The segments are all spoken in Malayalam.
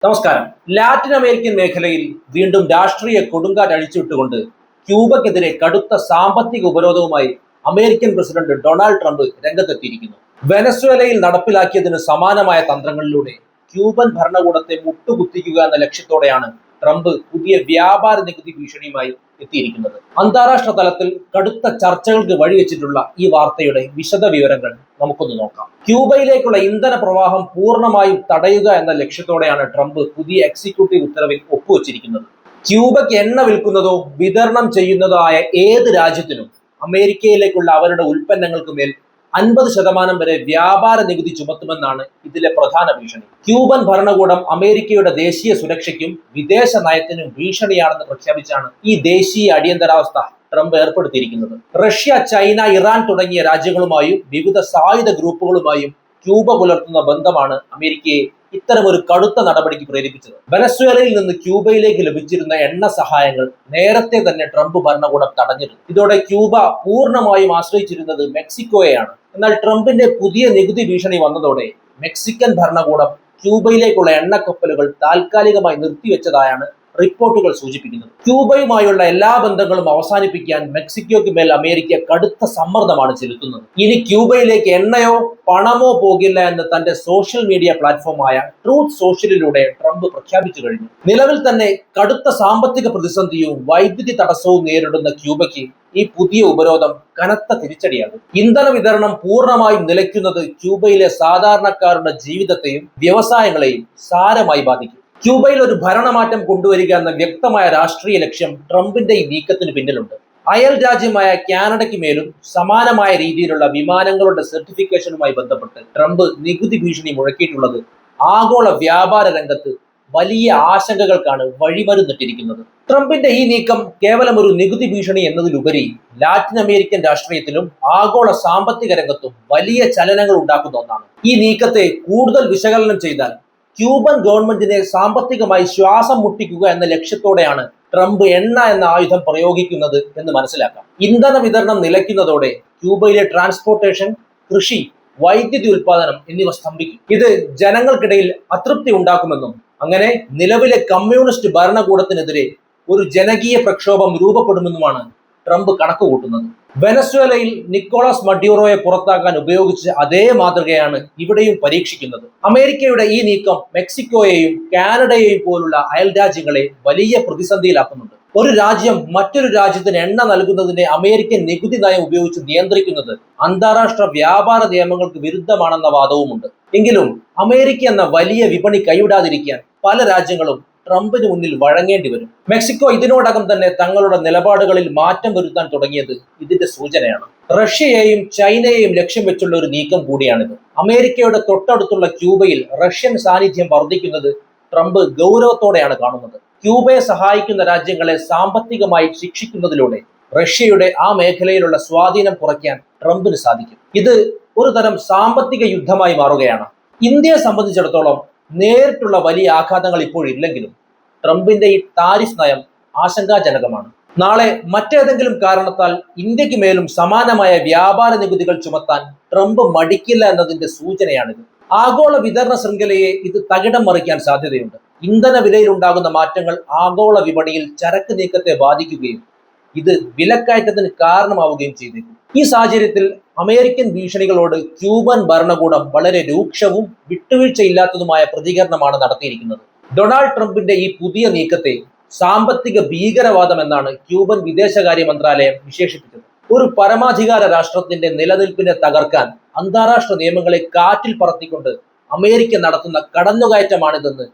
നമസ്കാരം. ലാറ്റിൻ അമേരിക്കൻ മേഖലയിൽ വീണ്ടും രാഷ്ട്രീയ കൊടുങ്കാറ്റ് അഴിച്ചുവിട്ടുകൊണ്ട് ക്യൂബക്കെതിരെ കടുത്ത സാമ്പത്തിക ഉപരോധവുമായി അമേരിക്കൻ പ്രസിഡന്റ് ഡൊണാൾഡ് ട്രംപ് രംഗത്തെത്തിയിരിക്കുന്നു. വെനസ്വേലയിൽ നടപ്പിലാക്കിയതിന് സമാനമായ തന്ത്രങ്ങളിലൂടെ ക്യൂബൻ ഭരണകൂടത്തെ മുട്ടുകുത്തിക്കുക എന്ന ലക്ഷ്യത്തോടെയാണ് ട്രംപ് പുതിയ വ്യാപാര നികുതി ഭീഷണിയുമായി എത്തിയിരിക്കുന്നത്. അന്താരാഷ്ട്ര തലത്തിൽ കടുത്ത ചർച്ചകൾക്ക് വഴിവെച്ചിട്ടുള്ള ഈ വാർത്തയുടെ വിശദ വിവരങ്ങൾ നമുക്കൊന്ന് നോക്കാം. ക്യൂബയിലേക്കുള്ള ഇന്ധന പ്രവാഹം പൂർണ്ണമായും തടയുക എന്ന ലക്ഷ്യത്തോടെയാണ് ട്രംപ് പുതിയ എക്സിക്യൂട്ടീവ് ഉത്തരവിൽ ഒപ്പുവെച്ചിരിക്കുന്നത്. ക്യൂബയ്ക്ക് എണ്ണ വിൽക്കുന്നതോ വിതരണം ചെയ്യുന്നതോ ആയ ഏത് രാജ്യത്തിനും അമേരിക്കയിലേക്കുള്ള അവരുടെ ഉൽപ്പന്നങ്ങൾക്ക് മേൽ 50% വരെ വ്യാപാര നികുതി ചുമത്തുമെന്നാണ് ഇതിലെ പ്രധാന ഭീഷണി. ക്യൂബൻ ഭരണകൂടം അമേരിക്കയുടെ ദേശീയ സുരക്ഷയ്ക്കും വിദേശ നയത്തിനും ഭീഷണിയാണെന്ന് പ്രഖ്യാപിച്ചാണ് ഈ ദേശീയ അടിയന്തരാവസ്ഥ ട്രംപ് ഏർപ്പെടുത്തിയിരിക്കുന്നത്. റഷ്യ, ചൈന, ഇറാൻ തുടങ്ങിയ രാജ്യങ്ങളുമായും വിവിധ സായുധ ഗ്രൂപ്പുകളുമായും ക്യൂബ പുലർത്തുന്ന ബന്ധമാണ് അമേരിക്കയെ ഇത്തരമൊരു കടുത്ത നടപടിക്ക് പ്രേരിപ്പിച്ചത്. വെനസ്വേലയിൽ നിന്ന് ക്യൂബയിലേക്ക് ലഭിച്ചിരുന്ന എണ്ണ സഹായങ്ങൾ നേരത്തെ തന്നെ ട്രംപ് ഭരണകൂടം തടഞ്ഞിരുന്നു. ഇതോടെ ക്യൂബ പൂർണ്ണമായും ആശ്രയിച്ചിരുന്നത് മെക്സിക്കോയെയാണ്. എന്നാൽ ട്രംപിന്റെ പുതിയ നികുതി ഭീഷണി വന്നതോടെ മെക്സിക്കൻ ഭരണകൂടം ക്യൂബയിലേക്കുള്ള എണ്ണക്കപ്പലുകൾ താൽക്കാലികമായി നിർത്തിവെച്ചതായാണ് റിപ്പോർട്ടുകൾ സൂചിപ്പിക്കുന്നത്. ക്യൂബയുമായുള്ള എല്ലാ ബന്ധങ്ങളും അവസാനിപ്പിക്കാൻ മെക്സിക്കോയ്ക്ക് മേൽ അമേരിക്ക കടുത്ത സമ്മർദ്ദമാണ് ചെലുത്തുന്നത്. ഇനി ക്യൂബയിലേക്ക് എണ്ണയോ പണമോ പോകില്ല എന്ന് തന്റെ സോഷ്യൽ മീഡിയ പ്ലാറ്റ്ഫോമായ ട്രൂത്ത് സോഷ്യലിലൂടെ ട്രംപ് പ്രഖ്യാപിച്ചു കഴിഞ്ഞു. നിലവിൽ തന്നെ കടുത്ത സാമ്പത്തിക പ്രതിസന്ധിയും വൈദ്യുതി തടസ്സവും നേരിടുന്ന ക്യൂബയ്ക്ക് ഈ പുതിയ ഉപരോധം കനത്ത തിരിച്ചടിയാകും. ഇന്ധന വിതരണം പൂർണ്ണമായും നിലയ്ക്കുന്നത് ക്യൂബയിലെ സാധാരണക്കാരുടെ ജീവിതത്തെയും വ്യവസായങ്ങളെയും സാരമായി ബാധിക്കും. ക്യൂബയിൽ ഒരു ഭരണമാറ്റം കൊണ്ടുവരിക എന്ന വ്യക്തമായ രാഷ്ട്രീയ ലക്ഷ്യം ട്രംപിന്റെ ഈ നീക്കത്തിന് പിന്നിലുണ്ട്. അയൽ രാജ്യമായ കാനഡയ്ക്ക് മേലും സമാനമായ രീതിയിലുള്ള വിമാനങ്ങളുടെ സർട്ടിഫിക്കേഷനുമായി ബന്ധപ്പെട്ട് ട്രംപ് നികുതി ഭീഷണി മുഴക്കിയിട്ടുള്ളത് ആഗോള വ്യാപാര രംഗത്ത് വലിയ ആശങ്കകൾക്കാണ് വഴിമരുന്നിട്ടിരിക്കുന്നത്. ട്രംപിന്റെ ഈ നീക്കം കേവലം ഒരു നികുതി ഭീഷണി എന്നതിലുപരി ലാറ്റിൻ അമേരിക്കൻ രാഷ്ട്രീയത്തിലും ആഗോള സാമ്പത്തിക രംഗത്തും വലിയ ചലനങ്ങൾ ഉണ്ടാക്കുന്ന ഒന്നാണ്. ഈ നീക്കത്തെ കൂടുതൽ വിശകലനം ചെയ്താൽ ക്യൂബൻ ഗവൺമെന്റിനെ സാമ്പത്തികമായി ശ്വാസം മുട്ടിക്കുക എന്ന ലക്ഷ്യത്തോടെയാണ് ട്രംപ് എണ്ണ എന്ന ആയുധം പ്രയോഗിക്കുന്നത് എന്ന് മനസ്സിലാക്കാം. ഇന്ധന വിതരണം നിലയ്ക്കുന്നതോടെ ക്യൂബയിലെ ട്രാൻസ്പോർട്ടേഷൻ, കൃഷി, വൈദ്യുതി ഉൽപാദനം എന്നിവ സ്തംഭിക്കും. ഇത് ജനങ്ങൾക്കിടയിൽ അതൃപ്തി ഉണ്ടാക്കുമെന്നും അങ്ങനെ നിലവിലെ കമ്മ്യൂണിസ്റ്റ് ഭരണകൂടത്തിനെതിരെ ഒരു ജനകീയ പ്രക്ഷോഭം രൂപപ്പെടുമെന്നുമാണ് ട്രംപ് കണക്ക് കൂട്ടുന്നത്. വെനസ്വേലയിൽ നിക്കോളാസ് മഡ്യൂറോയെ പുറത്താക്കാൻ ഉപയോഗിച്ച അതേ മാതൃകയാണ് ഇവിടെയും പരീക്ഷിക്കുന്നത്. അമേരിക്കയുടെ ഈ നീക്കം മെക്സിക്കോയെയും കാനഡയെയും പോലുള്ള അയൽ രാജ്യങ്ങളെ വലിയ പ്രതിസന്ധിയിലാക്കുന്നുണ്ട്. ഒരു രാജ്യം മറ്റൊരു രാജ്യത്തിന് എണ്ണ നൽകുന്നതിനെ അമേരിക്കൻ നികുതി നയം ഉപയോഗിച്ച് നിയന്ത്രിക്കുന്നത് അന്താരാഷ്ട്ര വ്യാപാര നിയമങ്ങൾക്ക് വിരുദ്ധമാണെന്ന വാദവുമുണ്ട്. എങ്കിലും അമേരിക്ക എന്ന വലിയ വിപണി കൈവിടാതിരിക്കാൻ പല രാജ്യങ്ങളും ട്രംപിന് മുന്നിൽ വഴങ്ങേണ്ടി വരും. മെക്സിക്കോ ഇതിനോടകം തന്നെ തങ്ങളുടെ നിലപാടുകളിൽ മാറ്റം വരുത്താൻ തുടങ്ങിയത് ഇതിന്റെ സൂചനയാണ്. റഷ്യയെയും ചൈനയെയും ലക്ഷ്യം വെച്ചുള്ള ഒരു നീക്കം കൂടിയാണിത്. അമേരിക്കയുടെ തൊട്ടടുത്തുള്ള ക്യൂബയിൽ റഷ്യൻ സാന്നിധ്യം വർദ്ധിക്കുന്നത് ട്രംപ് ഗൗരവത്തോടെയാണ് കാണുന്നത്. ക്യൂബയെ സഹായിക്കുന്ന രാജ്യങ്ങളെ സാമ്പത്തികമായി ശിക്ഷിക്കുന്നതിലൂടെ റഷ്യയുടെ ആ മേഖലയിലുള്ള സ്വാധീനം കുറയ്ക്കാൻ ട്രംപിന് സാധിക്കും. ഇത് ഒരു തരം സാമ്പത്തിക യുദ്ധമായി മാറുകയാണ്. ഇന്ത്യയെ സംബന്ധിച്ചിടത്തോളം നേരിട്ടുള്ള വലിയ ആഘാതങ്ങൾ ഇപ്പോഴില്ലെങ്കിലും ട്രംപിന്റെ ഈ ടാരിഫ് നയം ആശങ്കാജനകമാണ്. നാളെ മറ്റേതെങ്കിലും കാരണത്താൽ ഇന്ത്യക്ക് മേലും സമാനമായ വ്യാപാര നികുതികൾ ചുമത്താൻ ട്രംപ് മടിക്കില്ല എന്നതിന്റെ സൂചനയാണിത്. ആഗോള വിതരണ ശൃംഖലയെ ഇത് തകിടം മറിക്കാൻ സാധ്യതയുണ്ട്. ഇന്ധന വിലയിൽ ഉണ്ടാകുന്ന മാറ്റങ്ങൾ ആഗോള വിപണിയിൽ ചരക്ക് നീക്കത്തെ ബാധിക്കുകയും ഇത് വിലക്കയറ്റത്തിന് കാരണമാവുകയും ചെയ്തേക്കും. ഈ സാഹചര്യത്തിൽ അമേരിക്കൻ ഭീഷണികളോട് ക്യൂബൻ ഭരണകൂടം വളരെ രൂക്ഷവും വിട്ടുവീഴ്ചയില്ലാത്തതുമായ പ്രതികരണമാണ് നടത്തിയിരിക്കുന്നത്. ഡൊണാൾഡ് ട്രംപിന്റെ ഈ പുതിയ നീക്കത്തെ സാമ്പത്തിക ഭീകരവാദം എന്നാണ് ക്യൂബൻ വിദേശകാര്യ മന്ത്രാലയം വിശേഷിപ്പിച്ചത്. ഒരു പരമാധികാര രാഷ്ട്രത്തിന്റെ നിലനിൽപ്പിനെ തകർക്കാൻ അന്താരാഷ്ട്ര നിയമങ്ങളെ കാറ്റിൽ പറത്തിക്കൊണ്ട് അമേരിക്ക നടത്തുന്ന കടന്നുകയറ്റമാണിതെന്ന്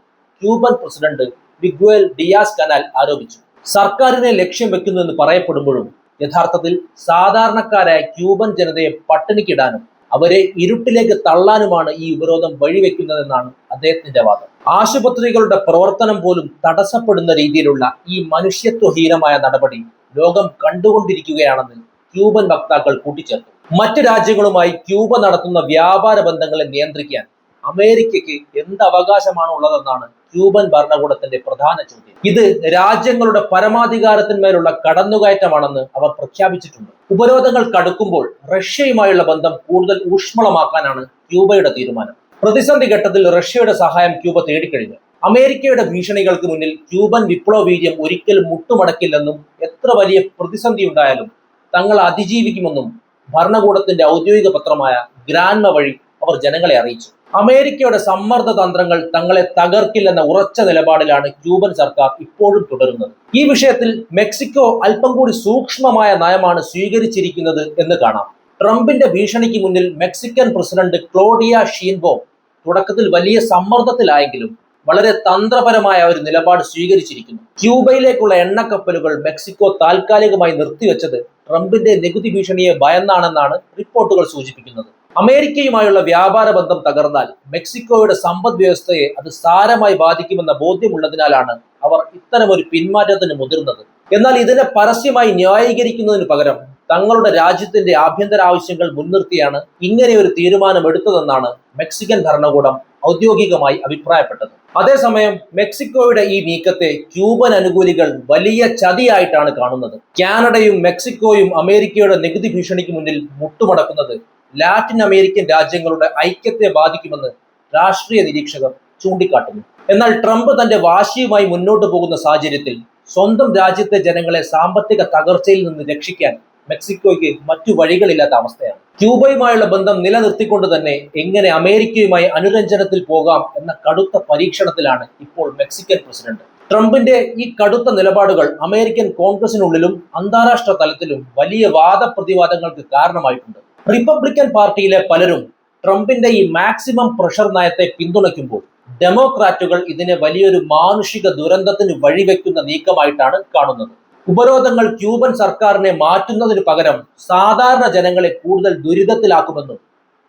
Cuban president Miguel Diaz Canel ആരോപിച്ചു. സർക്കാരിനെ ലക്ഷ്യം വെക്കുന്നു എന്ന് പറയപ്പെടുമ്പോഴും യഥാർത്ഥത്തിൽ സാധാരണക്കാരായ ക്യൂബൻ ജനതയെ പട്ടിണിക്കിടാനും അവരെ ഇരുട്ടിലേക്ക് തള്ളാനുമാണ് ഈ ഉപരോധം വഴിവെക്കുന്നതെന്നാണ് അദ്ദേഹത്തിന്റെ വാദം. ആശുപത്രികളുടെ പ്രവർത്തനം പോലും തടസ്സപ്പെടുന്ന രീതിയിലുള്ള ഈ മനുഷ്യത്വഹീനമായ നടപടി ലോകം കണ്ടുകൊണ്ടിരിക്കുകയാണെന്ന് ക്യൂബൻ വക്താക്കൾ കൂട്ടിച്ചേർത്തു. മറ്റ് രാജ്യങ്ങളുമായി ക്യൂബ നടത്തുന്ന വ്യാപാര ബന്ധങ്ങളെ നിയന്ത്രിക്കാൻ അമേരിക്കയ്ക്ക് എന്ത് അവകാശമാണ് ഉള്ളതെന്നാണ് ക്യൂബൻ ഭരണകൂടത്തിന്റെ പ്രധാന ചോദ്യം. ഇത് രാജ്യങ്ങളുടെ പരമാധികാരത്തിന്മേലുള്ള കടന്നുകയറ്റമാണെന്ന് അവർ പ്രഖ്യാപിച്ചിട്ടുണ്ട്. ഉപരോധങ്ങൾ കടുക്കുമ്പോൾ റഷ്യയുമായുള്ള ബന്ധം കൂടുതൽ ഊഷ്മളമാക്കാനാണ് ക്യൂബയുടെ തീരുമാനം. പ്രതിസന്ധി ഘട്ടത്തിൽ റഷ്യയുടെ സഹായം ക്യൂബ തേടിക്കഴിഞ്ഞു. അമേരിക്കയുടെ ഭീഷണികൾക്ക് മുന്നിൽ ക്യൂബൻ വിപ്ലവ വീര്യം ഒരിക്കലും മുട്ടുമടക്കില്ലെന്നും എത്ര വലിയ പ്രതിസന്ധി ഉണ്ടായാലും തങ്ങൾ അതിജീവിക്കുമെന്നും ഭരണകൂടത്തിന്റെ ഔദ്യോഗിക പത്രമായ ഗ്രാൻമ വഴി അവർ ജനങ്ങളെ അറിയിച്ചു. അമേരിക്കയുടെ സമ്മർദ്ദ തന്ത്രങ്ങൾ തങ്ങളെ തകർക്കില്ലെന്ന ഉറച്ച നിലപാടിലാണ് ക്യൂബൻ സർക്കാർ ഇപ്പോഴും തുടരുന്നത്. ഈ വിഷയത്തിൽ മെക്സിക്കോ അല്പം കൂടി സൂക്ഷ്മമായ നയമാണ് സ്വീകരിച്ചിരിക്കുന്നത് എന്ന് കാണാം. ട്രംപിന്റെ ഭീഷണിക്ക് മുന്നിൽ മെക്സിക്കൻ പ്രസിഡന്റ് ക്ലോഡിയ ഷീൻബോം തുടക്കത്തിൽ വലിയ സമ്മർദ്ദത്തിലായെങ്കിലും വളരെ തന്ത്രപരമായ ഒരു നിലപാട് സ്വീകരിച്ചിരിക്കുന്നു. ക്യൂബയിലേക്കുള്ള എണ്ണക്കപ്പലുകൾ മെക്സിക്കോ താൽക്കാലികമായി നിർത്തിവെച്ചത് ട്രംപിന്റെ നികുതി ഭീഷണിയെ ഭയന്നാണെന്നാണ് റിപ്പോർട്ടുകൾ സൂചിപ്പിക്കുന്നത്. അമേരിക്കയുമായുള്ള വ്യാപാര ബന്ധം തകർന്നാൽ മെക്സിക്കോയുടെ സമ്പദ് വ്യവസ്ഥയെ അത് സാരമായി ബാധിക്കുമെന്ന ബോധ്യമുള്ളതിനാലാണ് അവർ ഇത്തരമൊരു പിന്മാറ്റത്തിന് മുതിർന്നത്. എന്നാൽ ഇതിനെ പരസ്യമായി ന്യായീകരിക്കുന്നതിന് പകരം തങ്ങളുടെ രാജ്യത്തിന്റെ ആഭ്യന്തര ആവശ്യങ്ങൾ മുൻനിർത്തിയാണ് ഇങ്ങനെ ഒരു തീരുമാനം എടുത്തതെന്നാണ് മെക്സിക്കൻ ഭരണകൂടം ഔദ്യോഗികമായി അഭിപ്രായപ്പെട്ടത്. അതേസമയം മെക്സിക്കോയുടെ ഈ നീക്കത്തെ ക്യൂബൻ അനുകൂലികൾ വലിയ ചതിയായിട്ടാണ് കാണുന്നത്. കാനഡയും മെക്സിക്കോയും അമേരിക്കയുടെ നികുതി ഭീഷണിക്ക് മുന്നിൽ മുട്ടുമടക്കുന്നത് ലാറ്റിൻ അമേരിക്കൻ രാജ്യങ്ങളുടെ ഐക്യത്തെ ബാധിക്കുമെന്ന് രാഷ്ട്രീയ നിരീക്ഷകർ ചൂണ്ടിക്കാട്ടുന്നു. എന്നാൽ ട്രംപ് തന്റെ വാശിയുമായി മുന്നോട്ട് പോകുന്ന സാഹചര്യത്തിൽ സ്വന്തം രാജ്യത്തെ ജനങ്ങളെ സാമ്പത്തിക തകർച്ചയിൽ നിന്ന് രക്ഷിക്കാൻ മെക്സിക്കോയ്ക്ക് മറ്റു വഴികളില്ലാത്ത അവസ്ഥയാണ്. ക്യൂബയുമായുള്ള ബന്ധം നിലനിർത്തിക്കൊണ്ട് തന്നെ എങ്ങനെ അമേരിക്കയുമായി അനുരഞ്ജനത്തിൽ പോകാം എന്ന കടുത്ത പരീക്ഷണത്തിലാണ് ഇപ്പോൾ മെക്സിക്കൻ പ്രസിഡന്റ്. ട്രംപിന്റെ ഈ കടുത്ത നിലപാടുകൾ അമേരിക്കൻ കോൺഗ്രസിനുള്ളിലും അന്താരാഷ്ട്ര തലത്തിലും വലിയ വാദപ്രതിവാദങ്ങൾക്ക് കാരണമായിട്ടുണ്ട്. റിപ്പബ്ലിക്കൻ പാർട്ടിയിലെ പലരും ട്രംപിന്റെ ഈ മാക്സിമം പ്രഷർ നയത്തെ പിന്തുണയ്ക്കുമ്പോൾ ഡെമോക്രാറ്റുകൾ ഇതിനെ വലിയൊരു മാനുഷിക ദുരന്തത്തിന് വഴിവെക്കുന്ന നീക്കമായിട്ടാണ് കാണുന്നത്. ഉപരോധങ്ങൾ ക്യൂബൻ സർക്കാരിനെ മാറ്റുന്നതിന് പകരം സാധാരണ ജനങ്ങളെ കൂടുതൽ ദുരിതത്തിലാക്കുമെന്നും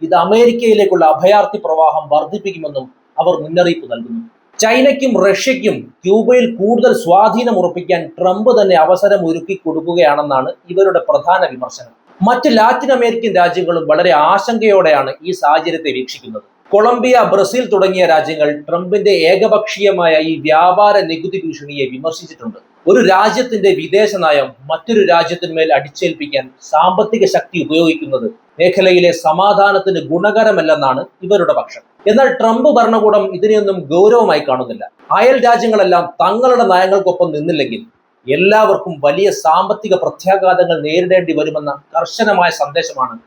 ഇത് അമേരിക്കയിലേക്കുള്ള അഭയാർത്ഥി പ്രവാഹം വർദ്ധിപ്പിക്കുമെന്നും അവർ മുന്നറിയിപ്പ് നൽകുന്നു. ചൈനയ്ക്കും റഷ്യയ്ക്കും ക്യൂബയിൽ കൂടുതൽ സ്വാധീനം ഉറപ്പിക്കാൻ ട്രംപ് തന്നെ അവസരം ഒരുക്കി കൊടുക്കുകയാണെന്നാണ് ഇവരുടെ പ്രധാന വിമർശനം. മറ്റ് ലാറ്റിൻ അമേരിക്കൻ രാജ്യങ്ങളും വളരെ ആശങ്കയോടെയാണ് ഈ സാഹചര്യത്തെ വീക്ഷിക്കുന്നത്. കൊളംബിയ, ബ്രസീൽ തുടങ്ങിയ രാജ്യങ്ങൾ ട്രംപിന്റെ ഏകപക്ഷീയമായ ഈ വ്യാപാര നികുതി ഭീഷണിയെ വിമർശിച്ചിട്ടുണ്ട്. ഒരു രാജ്യത്തിന്റെ വിദേശ നയം മറ്റൊരു രാജ്യത്തിന്മേൽ അടിച്ചേൽപ്പിക്കാൻ സാമ്പത്തിക ശക്തി ഉപയോഗിക്കുന്നത് മേഖലയിലെ സമാധാനത്തിന് ഗുണകരമല്ലെന്നാണ് ഇവരുടെ പക്ഷം. എന്നാൽ ട്രംപ് ഭരണകൂടം ഇതിനെയൊന്നും ഗൗരവമായി കാണുന്നില്ല. അയൽ രാജ്യങ്ങളെല്ലാം തങ്ങളുടെ നയങ്ങൾക്കൊപ്പം നിന്നില്ലെങ്കിൽ എല്ലാവർക്കും വലിയ സാമ്പത്തിക പ്രത്യാഘാതങ്ങൾ നേരിടേണ്ടി വരുമെന്ന കർശനമായ സന്ദേശമാണ്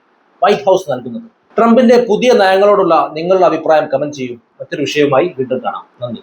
വൈറ്റ് ഹൗസ് നൽകുന്നത്. ട്രംപിന്റെ പുതിയ നയങ്ങളോടുള്ള നിങ്ങളുടെ അഭിപ്രായം കമന്റ് ചെയ്യൂ. മറ്റൊരു വിഷയവുമായി വീണ്ടും കാണാം. നന്ദി.